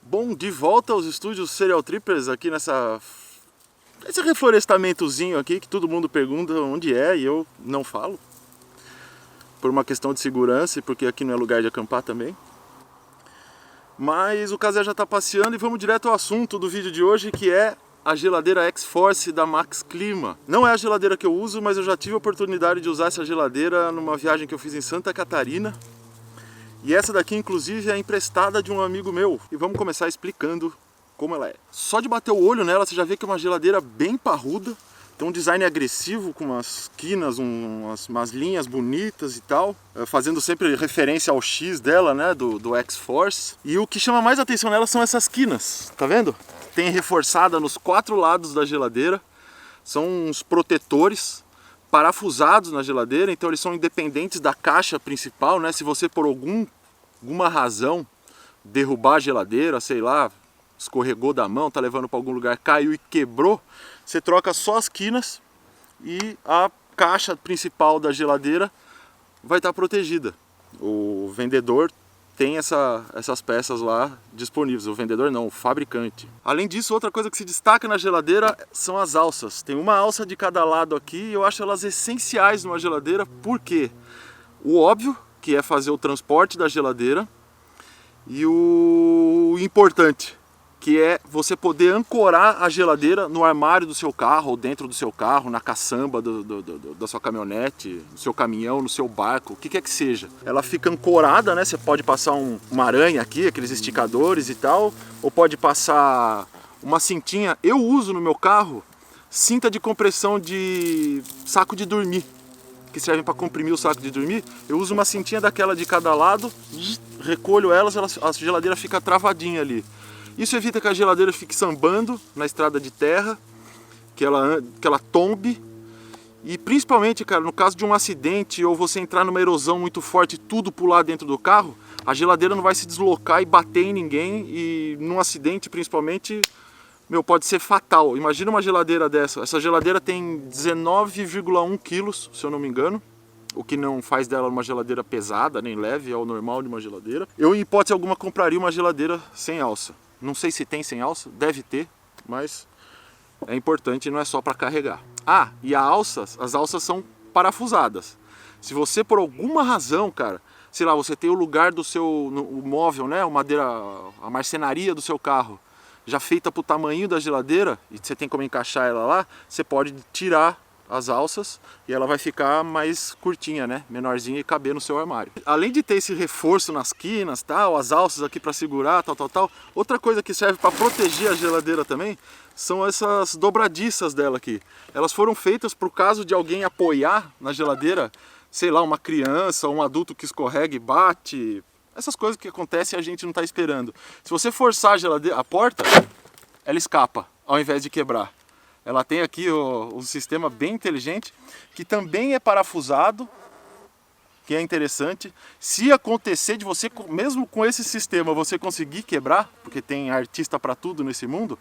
Bom, de volta aos estúdios Serial Trippers aqui esse reflorestamentozinho aqui que todo mundo pergunta onde é e eu não falo. Por uma questão de segurança e porque aqui não é lugar de acampar também. Mas o Cazé já está passeando e vamos direto ao assunto do vídeo de hoje, que é a geladeira X-Force da Max Clima. Não é a geladeira que eu uso, mas eu já tive a oportunidade de usar essa geladeira numa viagem que eu fiz em Santa Catarina. E essa daqui, inclusive, é emprestada de um amigo meu. E vamos começar explicando como ela é. Só de bater o olho nela, você já vê que é uma geladeira bem parruda. Tem um design agressivo, com umas quinas, umas linhas bonitas e tal. Fazendo sempre referência ao X dela, né, do X-Force. E o que chama mais atenção nela são essas quinas, tá vendo? Tem reforçada nos 4 lados da geladeira. São uns protetores parafusados na geladeira, então eles são independentes da caixa principal, né? Se você por alguma razão derrubar a geladeira, sei lá, escorregou da mão, tá levando para algum lugar, caiu e quebrou, você troca só as quinas e a caixa principal da geladeira vai estar protegida. O vendedor tem essas peças lá disponíveis. O vendedor não, o fabricante. Além disso, outra coisa que se destaca na geladeira são as alças. Tem uma alça de cada lado aqui e eu acho elas essenciais numa geladeira. Por quê? O óbvio, que é fazer o transporte da geladeira, e o importante, que é você poder ancorar a geladeira no armário do seu carro, ou dentro do seu carro, na caçamba da sua caminhonete, no seu caminhão, no seu barco, o que quer que seja. Ela fica ancorada, né? Você pode passar uma aranha aqui, aqueles esticadores e tal, ou pode passar uma cintinha. Eu uso no meu carro cinta de compressão de saco de dormir, que servem para comprimir o saco de dormir. Eu uso uma cintinha daquela de cada lado, recolho elas, a geladeira fica travadinha ali. Isso evita que a geladeira fique sambando na estrada de terra, que ela tombe. E principalmente, cara, no caso de um acidente ou você entrar numa erosão muito forte e tudo pular dentro do carro, a geladeira não vai se deslocar e bater em ninguém. E num acidente, principalmente, pode ser fatal. Imagina uma geladeira dessa. Essa geladeira tem 19,1 quilos, se eu não me engano. O que não faz dela uma geladeira pesada, nem leve, é o normal de uma geladeira. Eu, em hipótese alguma, compraria uma geladeira sem alça. Não sei se tem sem alça, deve ter, mas é importante, não é só para carregar. Ah, e as alças são parafusadas. Se você por alguma razão, cara, sei lá, você tem o lugar do o móvel, né, a marcenaria do seu carro, já feita para o tamanho da geladeira, e você tem como encaixar ela lá, você pode tirar as alças e ela vai ficar mais curtinha, né, menorzinha e caber no seu armário. Além de ter esse reforço nas quinas, tal, as alças aqui para segurar, tal, outra coisa que serve para proteger a geladeira também são essas dobradiças dela aqui. Elas foram feitas para o caso de alguém apoiar na geladeira, sei lá, uma criança, um adulto que escorrega e bate, essas coisas que acontecem e a gente não está esperando. Se você forçar a porta, ela escapa ao invés de quebrar. Ela tem aqui um sistema bem inteligente, que também é parafusado, que é interessante. Se acontecer de você, mesmo com esse sistema, você conseguir quebrar, porque tem artista para tudo nesse mundo,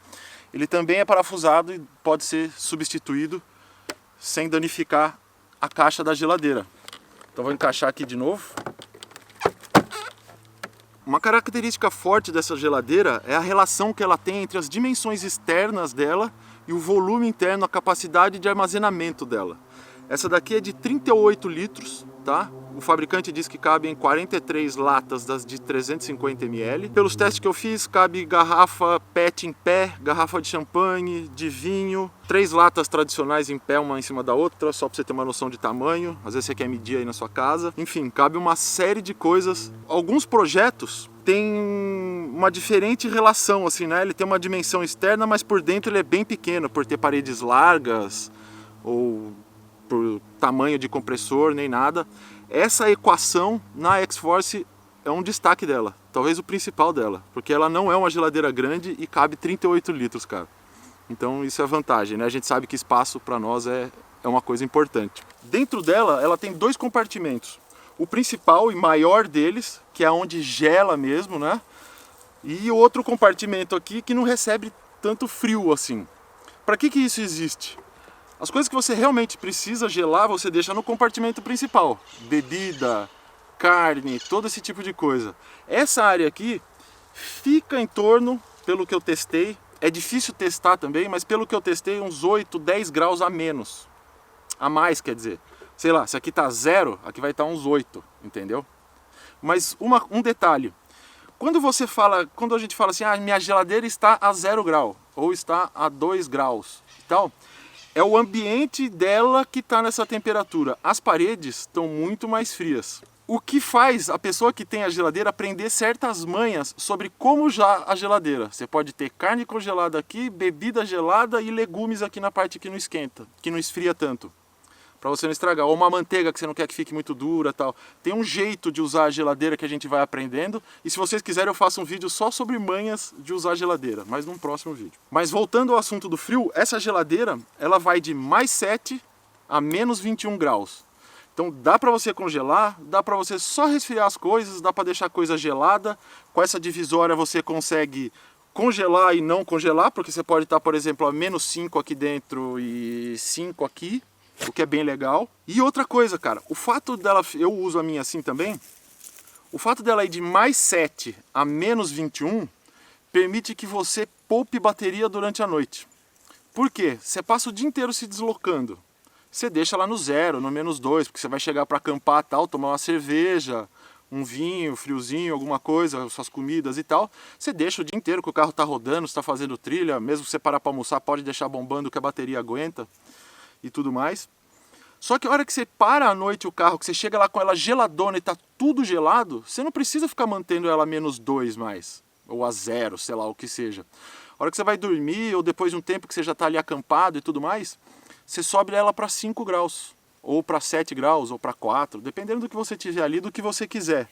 ele também é parafusado e pode ser substituído sem danificar a caixa da geladeira. Então vou encaixar aqui de novo. Uma característica forte dessa geladeira é a relação que ela tem entre as dimensões externas dela e o volume interno, a capacidade de armazenamento dela. Essa daqui é de 38 litros, tá? O fabricante diz que cabe em 43 latas das de 350 ml. Pelos testes que eu fiz, cabe garrafa PET em pé, garrafa de champanhe, de vinho, 3 latas tradicionais em pé, uma em cima da outra, só para você ter uma noção de tamanho. Às vezes você quer medir aí na sua casa. Enfim, cabe uma série de coisas. Alguns projetos têm uma diferente relação, assim, né? Ele tem uma dimensão externa, mas por dentro ele é bem pequeno, por ter paredes largas ou por tamanho de compressor, nem nada. Essa equação na X-Force é um destaque dela, talvez o principal dela, porque ela não é uma geladeira grande e cabe 38 litros, cara. Então isso é vantagem, né? A gente sabe que espaço para nós é uma coisa importante. Dentro dela, ela tem 2 compartimentos. O principal e maior deles, que é onde gela mesmo, né? E outro compartimento aqui que não recebe tanto frio assim. Para que isso existe? As coisas que você realmente precisa gelar, você deixa no compartimento principal. Bebida, carne, todo esse tipo de coisa. Essa área aqui fica em torno, pelo que eu testei, é difícil testar também, mas pelo que eu testei, uns 8, 10 graus a menos. A mais, quer dizer. Sei lá, se aqui tá 0, aqui vai estar uns 8, entendeu? Mas um detalhe. Quando a gente fala assim, minha geladeira está a 0 grau, ou está a 2 graus e tal, é o ambiente dela que está nessa temperatura. As paredes estão muito mais frias. O que faz a pessoa que tem a geladeira aprender certas manhas sobre como usar a geladeira. Você pode ter carne congelada aqui, bebida gelada e legumes aqui na parte que não esquenta, que não esfria tanto, para você não estragar. Ou uma manteiga que você não quer que fique muito dura, tal. Tem um jeito de usar a geladeira que a gente vai aprendendo. E se vocês quiserem eu faço um vídeo só sobre manhas de usar a geladeira, mas num próximo vídeo. Mas voltando ao assunto do frio, essa geladeira ela vai de mais 7 a menos 21 graus. Então dá para você congelar, dá para você só resfriar as coisas, dá para deixar a coisa gelada. Com essa divisória você consegue congelar e não congelar, porque você pode estar, por exemplo, a menos 5 aqui dentro e 5 aqui, o que é bem legal. E outra coisa, cara, o fato dela, eu uso a minha assim também, o fato dela ir de mais 7 a menos 21 permite que você poupe bateria durante a noite. Por quê? Você passa o dia inteiro se deslocando. Você deixa lá no 0, no menos 2, porque você vai chegar para acampar tal, tomar uma cerveja, um vinho, friozinho, alguma coisa, suas comidas e tal. Você deixa o dia inteiro que o carro está rodando, está fazendo trilha, mesmo que você parar para almoçar, pode deixar bombando que a bateria aguenta e tudo mais. Só que a hora que você para à noite o carro, que você chega lá com ela geladona e está tudo gelado, você não precisa ficar mantendo ela a menos 2 mais, ou a 0, sei lá, o que seja. A hora que você vai dormir, ou depois de um tempo que você já está ali acampado e tudo mais, você sobe ela para 5 graus, ou para 7 graus, ou para 4, dependendo do que você tiver ali, do que você quiser.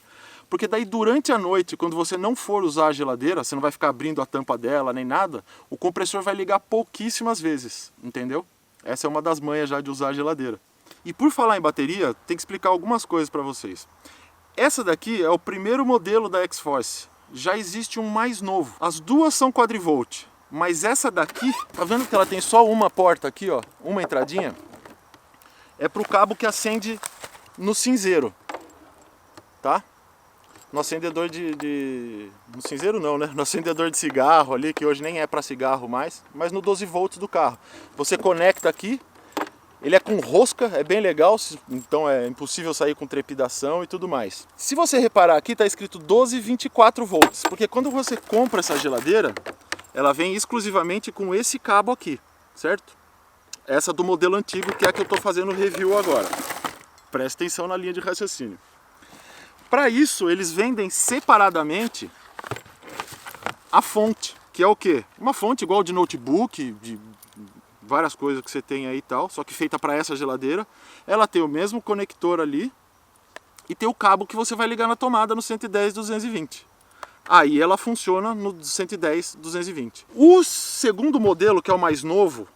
Porque daí durante a noite, quando você não for usar a geladeira, você não vai ficar abrindo a tampa dela nem nada, o compressor vai ligar pouquíssimas vezes, entendeu? Essa é uma das manhas já de usar a geladeira. E por falar em bateria, tem que explicar algumas coisas para vocês. Essa daqui é o primeiro modelo da X-Force. Já existe um mais novo. As duas são quadrivolt. Mas essa daqui, tá vendo que ela tem só uma porta aqui, ó, uma entradinha? É pro cabo que acende no cinzeiro, tá? No acendedor no cinzeiro não, né? No acendedor de cigarro ali, que hoje nem é para cigarro mais, mas no 12 volts do carro. Você conecta aqui, ele é com rosca, é bem legal, então é impossível sair com trepidação e tudo mais. Se você reparar aqui, tá escrito 12-24 volts, porque quando você compra essa geladeira, ela vem exclusivamente com esse cabo aqui, certo? Essa do modelo antigo, que é a que eu estou fazendo review agora. Presta atenção na linha de raciocínio. Para isso, eles vendem separadamente a fonte, que é o quê? Uma fonte igual de notebook, de várias coisas que você tem aí e tal, só que feita para essa geladeira. Ela tem o mesmo conector ali e tem o cabo que você vai ligar na tomada no 110-220. Aí ela funciona no 110-220. O segundo modelo, que é o mais novo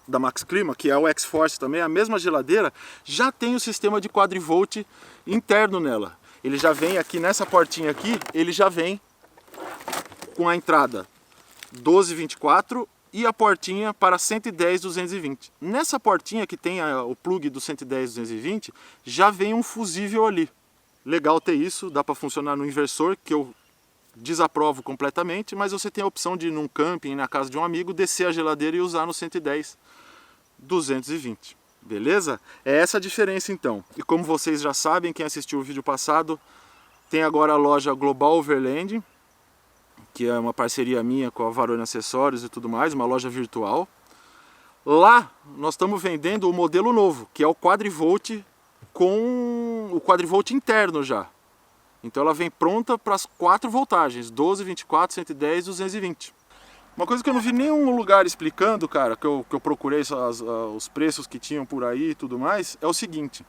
da Max Clima, que é o X-Force também, a mesma geladeira, já tem o sistema de quadrivolt interno nela. Ele já vem aqui nessa portinha aqui, ele já vem com a entrada 12-24 e a portinha para 110-220. Nessa portinha que tem o plug do 110-220, já vem um fusível ali. Legal ter isso, dá para funcionar no inversor, que eu desaprovo completamente, mas você tem a opção de ir num camping, na casa de um amigo, descer a geladeira e usar no 110-220. Beleza? É essa a diferença então. E como vocês já sabem, quem assistiu o vídeo passado, tem agora a loja Global Overland, que é uma parceria minha com a Varone Acessórios e tudo mais, uma loja virtual. Lá nós estamos vendendo o modelo novo, que é o quadrivolt com o quadrivolt interno já. Então ela vem pronta para as 4 voltagens, 12, 24, 110, 220. Uma coisa que eu não vi nenhum lugar explicando, cara, que eu procurei os preços que tinham por aí e tudo mais, é o seguinte.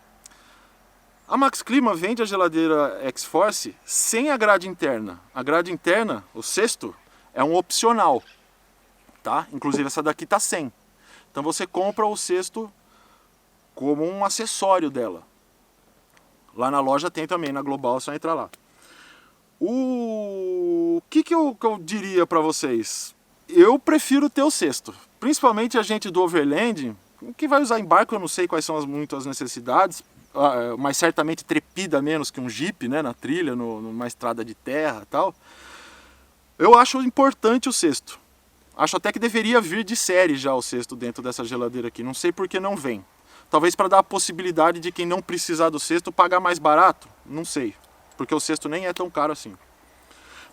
A Max Clima vende a geladeira X-Force sem a grade interna. A grade interna, o cesto, é um opcional, tá? Inclusive essa daqui tá sem. Então você compra o cesto como um acessório dela. Lá na loja tem também, na Global, é só entrar lá. O que eu diria para vocês? Eu prefiro ter o cesto. Principalmente a gente do Overland, que vai usar em barco, eu não sei quais são muito as necessidades. mas certamente trepida menos que um Jeep, né, na trilha, numa estrada de terra e tal. Eu acho importante o cesto. Acho até que deveria vir de série já o cesto dentro dessa geladeira aqui. Não sei por que não vem. Talvez para dar a possibilidade de quem não precisar do cesto pagar mais barato. Não sei. Porque o cesto nem é tão caro assim.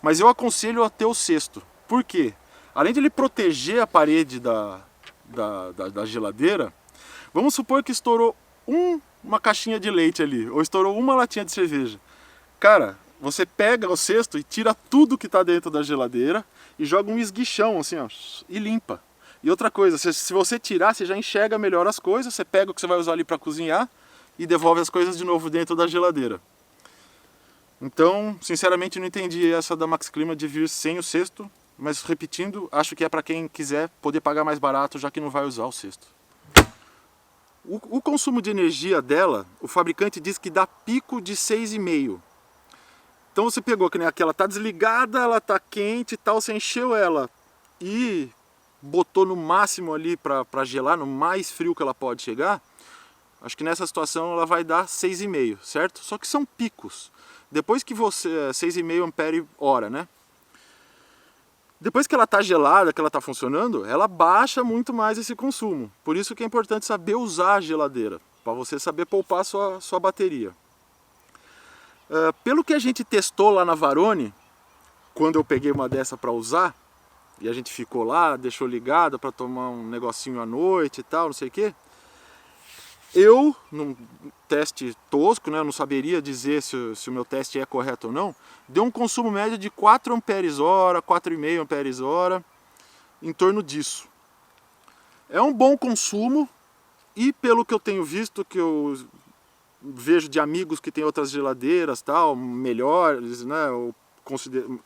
Mas eu aconselho a ter o cesto. Por quê? Além de ele proteger a parede da geladeira, vamos supor que estourou uma caixinha de leite ali, ou estourou uma latinha de cerveja. Cara, você pega o cesto e tira tudo que está dentro da geladeira e joga um esguichão assim, ó, e limpa. E outra coisa, se você tirar, você já enxerga melhor as coisas, você pega o que você vai usar ali para cozinhar e devolve as coisas de novo dentro da geladeira. Então, sinceramente, não entendi essa da Max Clima de vir sem o cesto, mas repetindo, acho que é para quem quiser poder pagar mais barato, já que não vai usar o cesto. O consumo de energia dela, o fabricante diz que dá pico de 6,5. Então você pegou que nem aquela, tá desligada, ela tá quente e tal, você encheu ela e botou no máximo ali para gelar, no mais frio que ela pode chegar. Acho que nessa situação ela vai dar 6,5, certo? Só que são picos. Depois que você... 6,5 ampere hora, né? Depois que ela está gelada, que ela está funcionando, ela baixa muito mais esse consumo. Por isso que é importante saber usar a geladeira, para você saber poupar a sua bateria. Pelo que a gente testou lá na Varone, quando eu peguei uma dessa para usar, e a gente ficou lá, deixou ligada para tomar um negocinho à noite e tal, não sei o quê. Eu, num teste tosco, né, eu não saberia dizer se o meu teste é correto ou não, deu um consumo médio de 4 amperes hora, 4,5 amperes hora, em torno disso. É um bom consumo e pelo que eu tenho visto, que eu vejo de amigos que têm outras geladeiras, tal, melhores, né, ou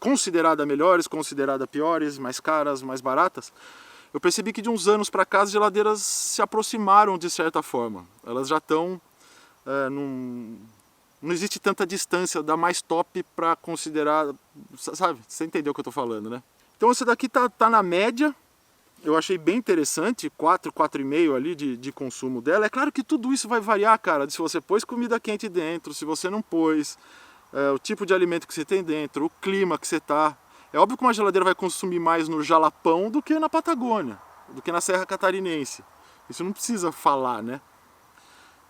considerada melhores, considerada piores, mais caras, mais baratas, eu percebi que de uns anos para cá as geladeiras se aproximaram de certa forma. Elas já estão... não existe tanta distância da mais top para considerar... Sabe? Você entendeu o que eu estou falando, né? Então essa daqui tá na média. Eu achei bem interessante, 4,5 ali de consumo dela. É claro que tudo isso vai variar, cara, se você pôs comida quente dentro, se você não pôs, o tipo de alimento que você tem dentro, o clima que você tá. É óbvio que uma geladeira vai consumir mais no Jalapão do que na Patagônia, do que na Serra Catarinense. Isso não precisa falar, né?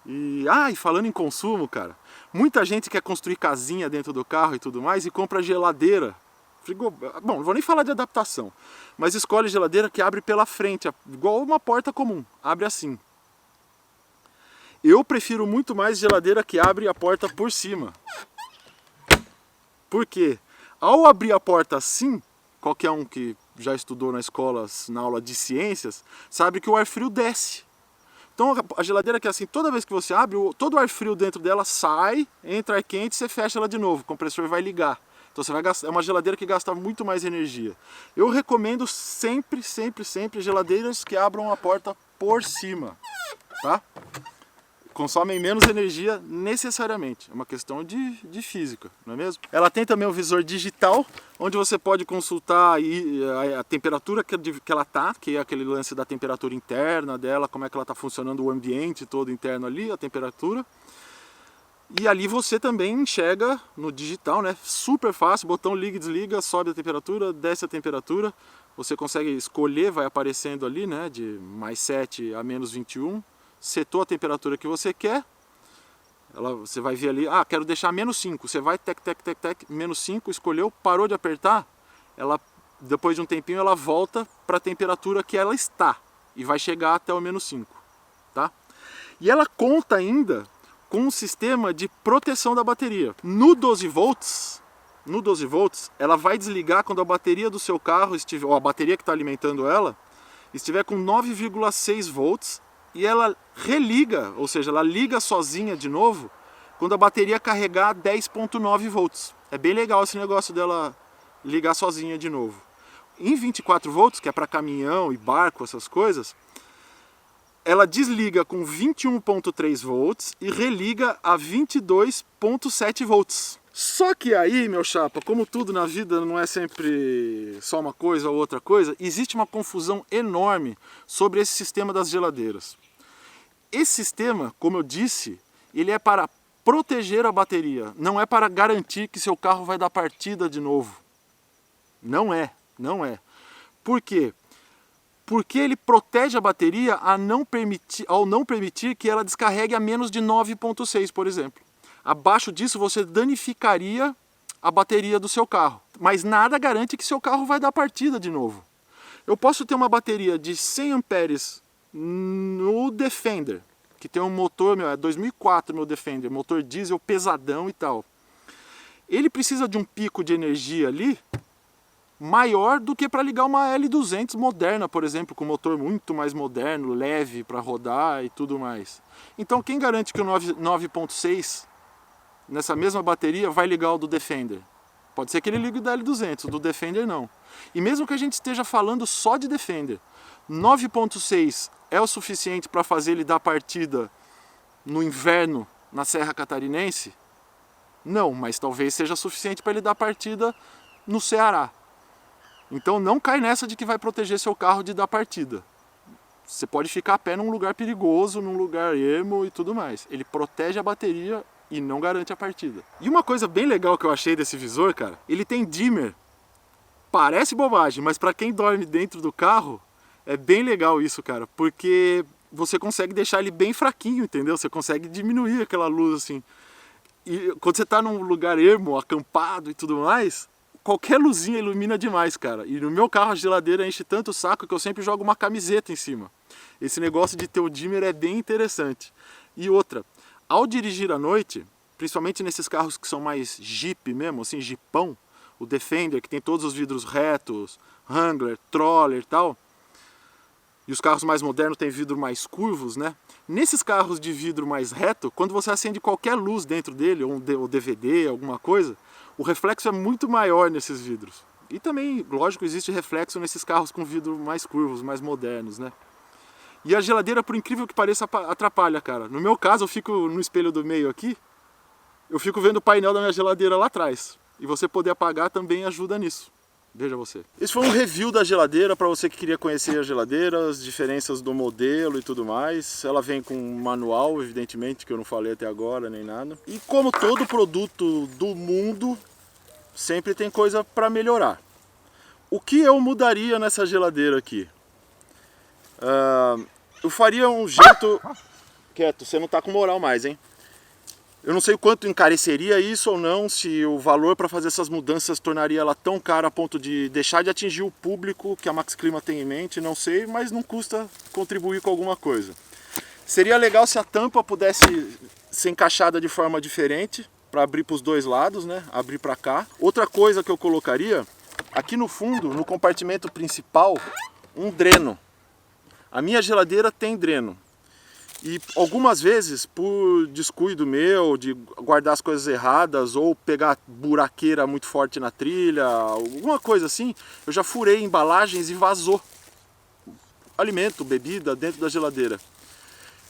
E falando em consumo, cara, muita gente quer construir casinha dentro do carro e tudo mais e compra geladeira. Bom, não vou nem falar de adaptação, mas escolhe geladeira que abre pela frente, igual uma porta comum, abre assim. Eu prefiro muito mais geladeira que abre a porta por cima. Por quê? Ao abrir a porta assim, qualquer um que já estudou na escola, na aula de ciências, sabe que o ar frio desce. Então a geladeira que é assim, toda vez que você abre, todo o ar frio dentro dela sai, entra ar quente, você fecha ela de novo, o compressor vai ligar. Então você vai gastar, é uma geladeira que gasta muito mais energia. Eu recomendo sempre geladeiras que abram a porta por cima, tá? Consomem menos energia necessariamente, é uma questão de física, não é mesmo? Ela tem também um visor digital, onde você pode consultar a temperatura que ela tá, que é aquele lance da temperatura interna dela, como é que ela está funcionando, o ambiente todo interno ali, a temperatura. E ali você também enxerga no digital, né? Super fácil, botão liga e desliga, sobe a temperatura, desce a temperatura. Você consegue escolher, vai aparecendo ali, né? De mais 7 a menos 21. Setou a temperatura que você quer, você vai ver ali, quero deixar menos 5, você vai, menos 5, escolheu, parou de apertar, ela, depois de um tempinho ela volta para a temperatura que ela está, e vai chegar até o menos 5, tá? E ela conta ainda com um sistema de proteção da bateria. No 12 volts, ela vai desligar quando a bateria do seu carro, ou a bateria que está alimentando ela, estiver com 9,6 volts, e ela religa, ou seja, ela liga sozinha de novo quando a bateria carregar 10,9 volts. É bem legal esse negócio dela ligar sozinha de novo. Em 24 volts, que é para caminhão e barco, essas coisas, ela desliga com 21,3 volts e religa a 22,7 volts. Só que aí, meu chapa, como tudo na vida não é sempre só uma coisa ou outra coisa, existe uma confusão enorme sobre esse sistema das geladeiras. Esse sistema, como eu disse, ele é para proteger a bateria, não é para garantir que seu carro vai dar partida de novo. Não é. Por quê? Porque ele protege a bateria ao não permitir que ela descarregue a menos de 9,6, por exemplo. Abaixo disso você danificaria a bateria do seu carro, mas nada garante que seu carro vai dar partida de novo. Eu posso ter uma bateria de 100 amperes no Defender, que tem um motor, é 2004 meu Defender, motor diesel pesadão e tal. Ele precisa de um pico de energia ali maior do que para ligar uma L200 moderna, por exemplo, com motor muito mais moderno, leve para rodar e tudo mais. Então quem garante que o 9.6 nessa mesma bateria vai ligar o do Defender? Pode ser que ele ligue o da L200, o do Defender não. E mesmo que a gente esteja falando só de Defender, 9.6 é o suficiente para fazer ele dar partida no inverno na Serra Catarinense? Não, mas talvez seja suficiente para ele dar partida no Ceará. Então não cai nessa de que vai proteger seu carro de dar partida. Você pode ficar a pé num lugar perigoso, num lugar ermo e tudo mais. Ele protege a bateria e não garante a partida. E uma coisa bem legal que eu achei desse visor, cara, ele tem dimmer. Parece bobagem, mas para quem dorme dentro do carro, é bem legal isso, cara, porque você consegue deixar ele bem fraquinho, entendeu? Você consegue diminuir aquela luz assim. E quando você tá num lugar ermo, acampado e tudo mais, qualquer luzinha ilumina demais, cara. E no meu carro a geladeira enche tanto o saco que eu sempre jogo uma camiseta em cima. Esse negócio de ter o dimmer é bem interessante. E outra, ao dirigir à noite, principalmente nesses carros que são mais Jeep mesmo, assim, Jeepão, o Defender, que tem todos os vidros retos, Wrangler, Troller e tal, e os carros mais modernos têm vidro mais curvos, né? Nesses carros de vidro mais reto, quando você acende qualquer luz dentro dele, ou um DVD, alguma coisa, o reflexo é muito maior nesses vidros. E também, lógico, existe reflexo nesses carros com vidro mais curvos, mais modernos, né? E a geladeira, por incrível que pareça, atrapalha, cara. No meu caso, eu fico no espelho do meio aqui, eu fico vendo o painel da minha geladeira lá atrás. E você poder apagar também ajuda nisso. Veja você. Esse foi um review da geladeira para você que queria conhecer a geladeira, as diferenças do modelo e tudo mais. Ela vem com um manual, evidentemente, que eu não falei até agora nem nada. E como todo produto do mundo, sempre tem coisa para melhorar. O que eu mudaria nessa geladeira aqui? Eu faria um jeito... Quieto, você não tá com moral mais, hein? Eu não sei o quanto encareceria isso ou não, se o valor para fazer essas mudanças tornaria ela tão cara a ponto de deixar de atingir o público que a Max Clima tem em mente, não sei, mas não custa contribuir com alguma coisa. Seria legal se a tampa pudesse ser encaixada de forma diferente, para abrir para os dois lados, né? Abrir para cá. Outra coisa que eu colocaria, aqui no fundo, no compartimento principal, um dreno. A minha geladeira tem dreno. E algumas vezes, por descuido meu, de guardar as coisas erradas ou pegar buraqueira muito forte na trilha, alguma coisa assim, eu já furei embalagens e vazou alimento, bebida dentro da geladeira.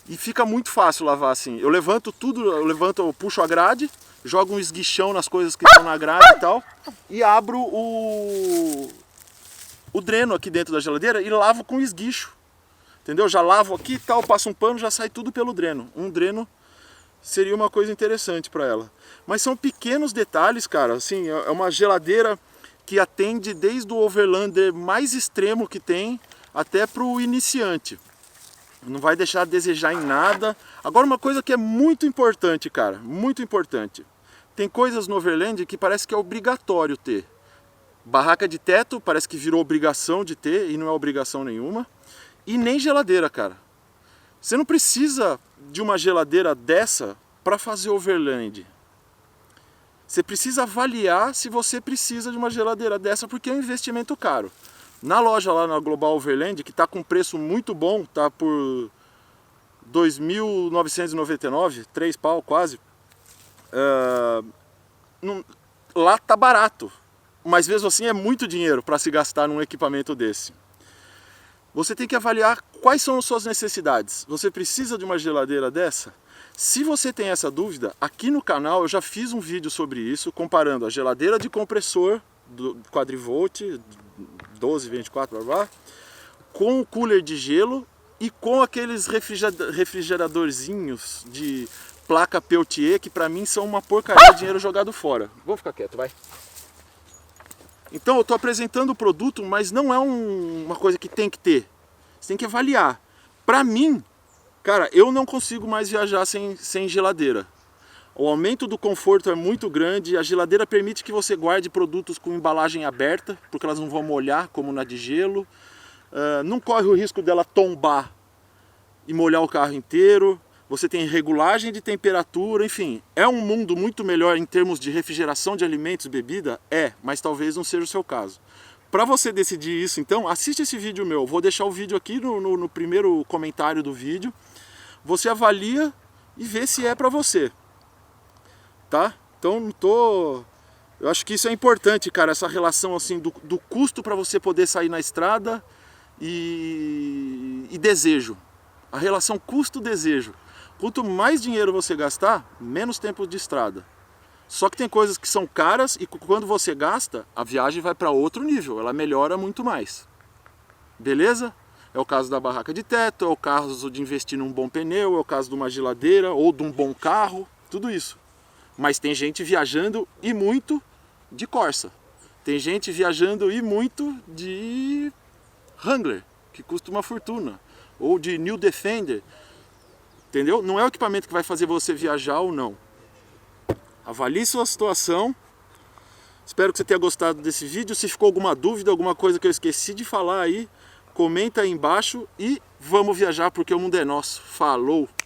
E fica muito fácil lavar assim. Eu levanto tudo, eu puxo a grade, jogo um esguichão nas coisas que estão na grade e tal, e abro o dreno aqui dentro da geladeira e lavo com esguicho. Entendeu? Já lavo aqui e tal, passo um pano, já sai tudo pelo dreno. Um dreno seria uma coisa interessante para ela. Mas são pequenos detalhes, cara. Assim, é uma geladeira que atende desde o overlander mais extremo que tem até para o iniciante. Não vai deixar a desejar em nada. Agora uma coisa que é muito importante, cara, muito importante. Tem coisas no overland que parece que é obrigatório ter. Barraca de teto parece que virou obrigação de ter e não é obrigação nenhuma. E nem geladeira, cara. Você não precisa de uma geladeira dessa para fazer overland. Você precisa avaliar se você precisa de uma geladeira dessa, porque é um investimento caro. Na loja lá na Global Overland, que está com preço muito bom, tá por 2.999, 3 pau quase. Lá tá barato, mas mesmo assim é muito dinheiro para se gastar num equipamento desse. Você tem que avaliar quais são as suas necessidades. Você precisa de uma geladeira dessa? Se você tem essa dúvida, aqui no canal eu já fiz um vídeo sobre isso, comparando a geladeira de compressor do quadrivolt, 12, 24, blá, blá, com o cooler de gelo e com aqueles refrigeradorzinhos de placa Peltier, que pra mim são uma porcaria de dinheiro jogado fora. Vou ficar quieto, vai. Então eu tô apresentando o produto, mas não é uma coisa que tem que ter. Você tem que avaliar. Pra mim, cara, eu não consigo mais viajar sem geladeira. O aumento do conforto é muito grande, a geladeira permite que você guarde produtos com embalagem aberta, porque elas não vão molhar, como na de gelo. Não corre o risco dela tombar e molhar o carro inteiro. Você tem regulagem de temperatura, enfim. É um mundo muito melhor em termos de refrigeração de alimentos e bebida? É, mas talvez não seja o seu caso. Para você decidir isso, então, assiste esse vídeo meu. Vou deixar o vídeo aqui no primeiro comentário do vídeo. Você avalia e vê se é para você. Tá? Então, eu acho que isso é importante, cara, essa relação assim do custo para você poder sair na estrada e desejo. A relação custo-desejo. Quanto mais dinheiro você gastar, menos tempo de estrada. Só que tem coisas que são caras e quando você gasta, a viagem vai para outro nível, ela melhora muito mais. Beleza? É o caso da barraca de teto, é o caso de investir num bom pneu, é o caso de uma geladeira ou de um bom carro, tudo isso. Mas tem gente viajando e muito de Corsa. Tem gente viajando e muito de Wrangler, que custa uma fortuna. Ou de New Defender. Entendeu? Não é o equipamento que vai fazer você viajar ou não. Avalie sua situação. Espero que você tenha gostado desse vídeo. Se ficou alguma dúvida, alguma coisa que eu esqueci de falar aí, comenta aí embaixo e vamos viajar porque o mundo é nosso. Falou!